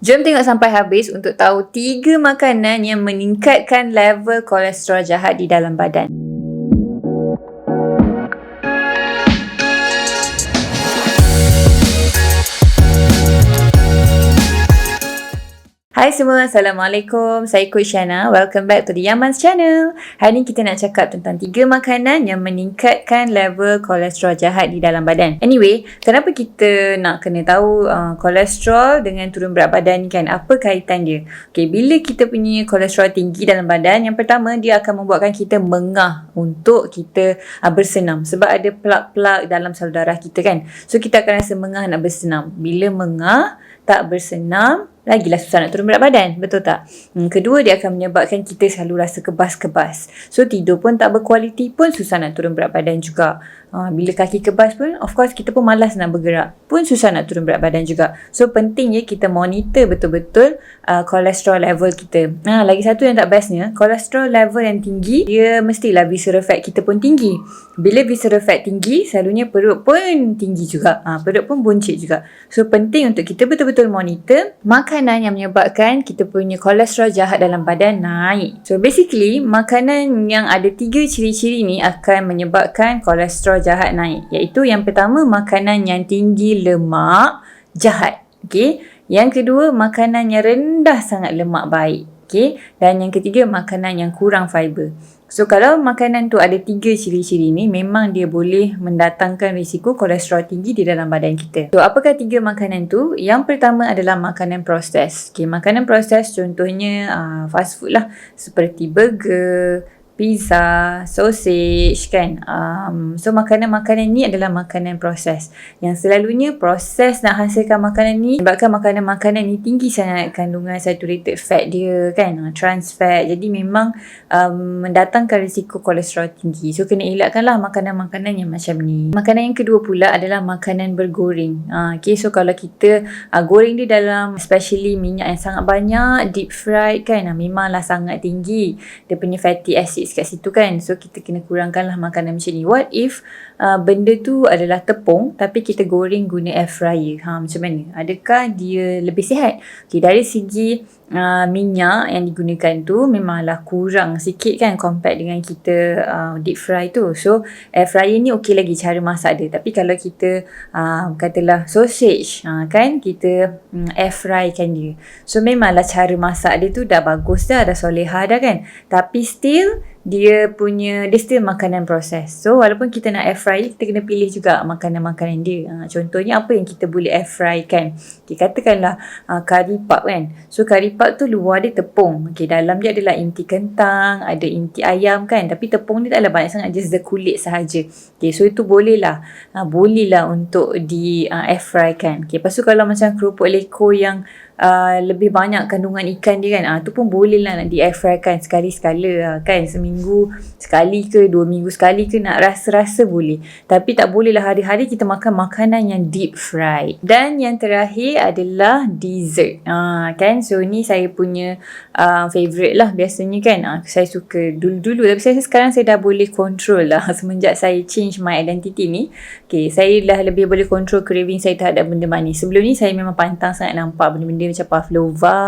Jom tengok sampai habis untuk tahu 3 makanan yang meningkatkan level kolesterol jahat di dalam badan. Hai semua, Assalamualaikum. Saya Coach Shana. Welcome back to the Yaman's channel. Hari ni kita nak cakap tentang 3 makanan yang meningkatkan level kolesterol jahat di dalam badan. Anyway, kenapa kita nak kena tahu kolesterol dengan turun berat badan ni kan? Apa kaitan dia? Okay, bila kita punya kolesterol tinggi dalam badan, yang pertama dia akan membuatkan kita mengah untuk kita bersenam. Sebab ada plak-plak dalam salur darah kita kan. So kita akan rasa mengah nak bersenam. Bila mengah, tak bersenam, lagilah susah nak turun berat badan, betul tak? Kedua, dia akan menyebabkan kita selalu rasa kebas-kebas. So tidur pun tak berkualiti pun susah nak turun berat badan juga. Bila kaki kebas pun, of course kita pun malas nak bergerak, pun susah nak turun berat badan juga. So penting kita monitor betul-betul kolesterol level kita. Lagi satu yang tak bestnya, kolesterol level yang tinggi, dia mestilah visceral fat kita pun tinggi. Bila visceral fat tinggi, selalunya perut pun tinggi juga. Perut pun buncit juga. So penting untuk kita betul-betul monitor makanan yang menyebabkan kita punya kolesterol jahat dalam badan naik. So basically, makanan yang ada 3 ciri-ciri ni akan menyebabkan kolesterol jahat naik. Iaitu yang pertama, makanan yang tinggi lemak jahat. Okay. Yang kedua, makanan yang rendah sangat lemak baik. Okay. Dan yang ketiga, makanan yang kurang fiber. So kalau makanan tu ada 3 ciri-ciri ni, memang dia boleh mendatangkan risiko kolesterol tinggi di dalam badan kita. So apakah 3 makanan tu? Yang pertama adalah makanan proses. Okay, makanan proses contohnya fast food lah. Seperti burger, pizza, sausage kan. So makanan-makanan ni adalah makanan proses. Yang selalunya proses nak hasilkan makanan ni sebabkan makanan-makanan ni tinggi sangat kandungan saturated fat dia kan, trans fat. Jadi memang mendatangkan risiko kolesterol tinggi. So kena elakkanlah makanan-makanan yang macam ni. Makanan yang kedua pula adalah makanan bergoreng. Okay, so kalau kita goreng dia dalam especially minyak yang sangat banyak, deep fried kan, memanglah sangat tinggi dia punya fatty acid kat situ kan. So kita kena kurangkanlah makanan macam ni. What if benda tu adalah tepung tapi kita goreng guna air fryer? Macam mana? Adakah dia lebih sihat? Okay, dari segi minyak yang digunakan tu memanglah kurang sikit kan compare dengan kita deep fry tu. So air fryer ni okey lagi cara masak dia. Tapi kalau kita katalah sausage kan, kita air fry kan dia. So memanglah cara masak dia tu dah bagus dah soleha dah kan. Tapi still dia still makanan proses. So walaupun kita nak air fry, kita kena pilih juga makanan-makanan dia. Contohnya apa yang kita boleh air fry kan. Okay, katakanlah curry puff kan. So curry puff tu luar dia tepung. Okay, dalam dia adalah inti kentang, ada inti ayam kan. Tapi tepung dia taklah banyak sangat, just the kulit sahaja. Okay, so itu bolehlah untuk di air fry kan. Okay, lepas tu kalau macam kerupuk leko yang lebih banyak kandungan ikan dia kan, tu pun boleh lah nak di air fry kan, sekali-sekala kan, seminggu sekali ke 2 minggu sekali ke, nak rasa-rasa boleh. Tapi tak boleh lah hari-hari kita makan makanan yang deep fry. Dan yang terakhir adalah dessert kan. So ni saya punya favourite lah biasanya kan. Saya suka dulu-dulu, tapi sekarang saya dah boleh control lah semenjak saya change my identity ni. Okay, saya dah lebih boleh control craving saya terhadap benda manis. Sebelum ni saya memang pantang sangat nampak benda-benda macam pavlova,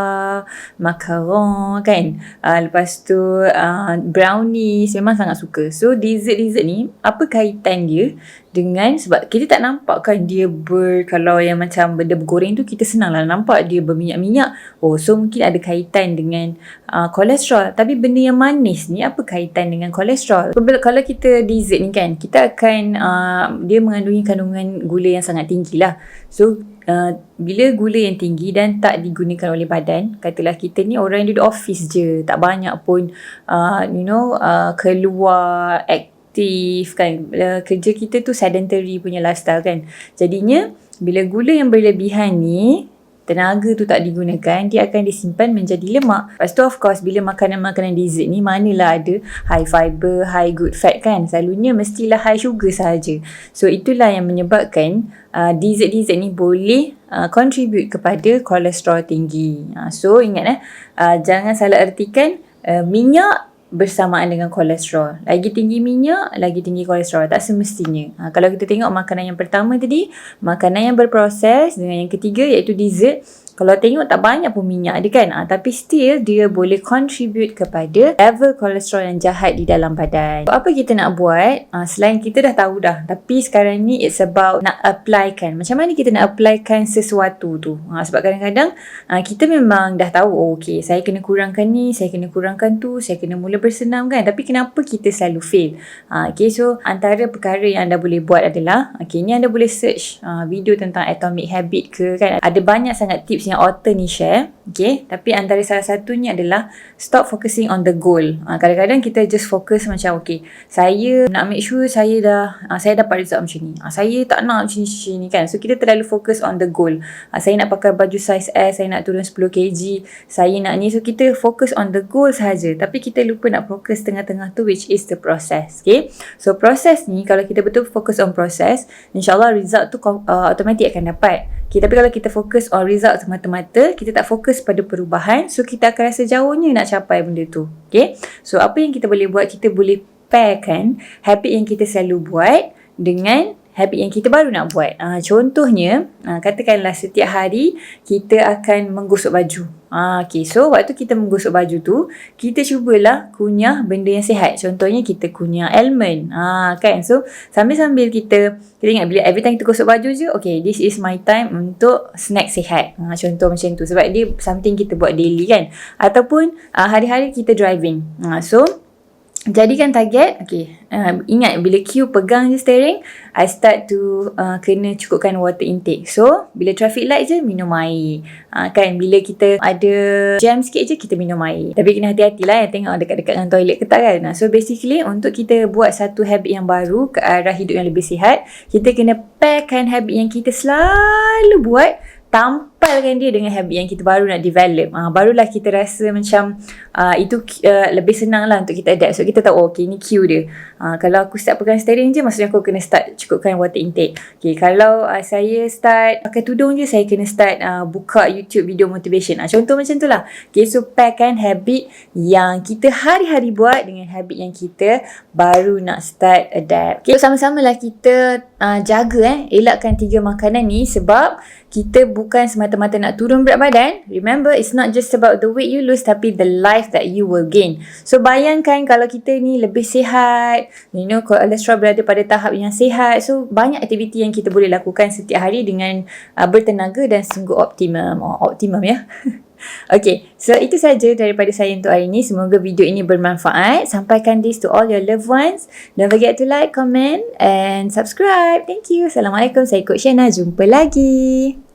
macaron kan. Lepas tu brownies, memang sangat suka. So dessert ni, apa kaitan dia dengan, sebab kita tak nampak kan dia kalau yang macam benda bergoreng tu kita senang lah nampak dia berminyak-minyak. So mungkin ada kaitan dengan kolesterol. Tapi benda yang manis ni apa kaitan dengan kolesterol? Kalau kita dessert ni kan, kita akan dia mengandungi kandungan gula yang sangat tinggi lah. So bila gula yang tinggi dan tak digunakan oleh badan, katalah kita ni orang yang duduk office je, tak banyak pun keluar aktif kan, kerja kita tu sedentary punya lifestyle kan. Jadinya bila gula yang berlebihan ni, tenaga tu tak digunakan, dia akan disimpan menjadi lemak. Lepas tu of course bila makanan-makanan dessert ni manalah ada high fiber, high good fat kan, selalunya mestilah high sugar sahaja. So itulah yang menyebabkan dessert ni boleh contribute kepada kolesterol tinggi. So ingat jangan salah artikan minyak bersamaan dengan kolesterol. Lagi tinggi minyak, lagi tinggi kolesterol. Tak semestinya. Kalau kita tengok makanan yang pertama tadi, makanan yang berproses, dengan yang ketiga iaitu dessert, Kalau tengok tak banyak pun minyak dia kan. Tapi still dia boleh contribute kepada level kolesterol yang jahat di dalam badan. So, apa kita nak buat? Selain kita dah tahu dah. Tapi sekarang ni it's about nak applykan. Macam mana kita nak applykan sesuatu tu. Sebab kadang-kadang kita memang dah tahu, oh okay, saya kena kurangkan ni, saya kena kurangkan tu, saya kena mula bersenam kan. Tapi kenapa kita selalu fail? Okay, so antara perkara yang anda boleh buat adalah, okay, ni anda boleh search video tentang Atomic Habit ke kan. Ada banyak sangat tips yang author ni share. Okay, tapi antara salah satunya adalah stop focusing on the goal. Kadang-kadang kita just fokus macam, okay, saya nak make sure saya dapat result macam ni. Saya tak nak macam ni kan. So kita terlalu fokus on the goal. Saya nak pakai baju size S, saya nak turun 10 kg, saya nak ni. So kita fokus on the goal sahaja. Tapi kita lupa nak fokus tengah-tengah tu, which is the process. Okay, so proses ni kalau kita betul fokus on proses, insyaAllah result tu automatik akan dapat. Okay, tapi kalau kita fokus on result semata-mata, kita tak fokus pada perubahan, so kita akan rasa jauhnya nak capai benda tu. Okay, so apa yang kita boleh buat, kita boleh pairkan habit yang kita selalu buat dengan habit yang kita baru nak buat. Contohnya, katakanlah setiap hari kita akan menggosok baju. Okay, so waktu kita menggosok baju tu, kita cubalah kunyah benda yang sihat. Contohnya kita kunyah almond. Kan, so sambil-sambil kita ingat bila every time kita gosok baju je, okay, this is my time untuk snack sihat. Contoh macam tu. Sebab dia something kita buat daily kan. Ataupun hari-hari kita driving. So jadikan target, okay, ingat bila Q pegang je steering, I start to kena cukupkan water intake. So bila traffic light je, minum air. Kan, bila kita ada jam sikit je, kita minum air. Tapi kena hati-hatilah yang tengok dekat-dekat dengan toilet ke tak kan. So basically untuk kita buat satu habit yang baru ke arah hidup yang lebih sihat, kita kena pairkan habit yang kita selalu buat, tampalkan dia dengan habit yang kita baru nak develop. Barulah kita rasa macam itu lebih senang lah untuk kita adapt. So kita tahu, oh, okay, ni cue dia. Kalau aku start pegang steering je, maksudnya aku kena start cukupkan water intake. Okay, kalau saya start pakai tudung je, saya kena start buka YouTube video motivation. Contoh macam tu lah. Okay, so pairkan habit yang kita hari-hari buat dengan habit yang kita baru nak start adapt. Okay, so sama-sama lah kita jaga elakkan 3 makanan ni, sebab kita bukan semata-mata nak turun berat badan. Remember, it's not just about the weight you lose, tapi the life that you will gain. So bayangkan kalau kita ni lebih sihat, kolesterol berada pada tahap yang sihat. So banyak aktiviti yang kita boleh lakukan setiap hari dengan bertenaga dan sungguh optimum ya. Okay, so itu saja daripada saya untuk hari ini. Semoga video ini bermanfaat. Sampaikan this to all your loved ones. Don't forget to like, comment and subscribe. Thank you. Assalamualaikum. Saya Coach Shana. Jumpa lagi.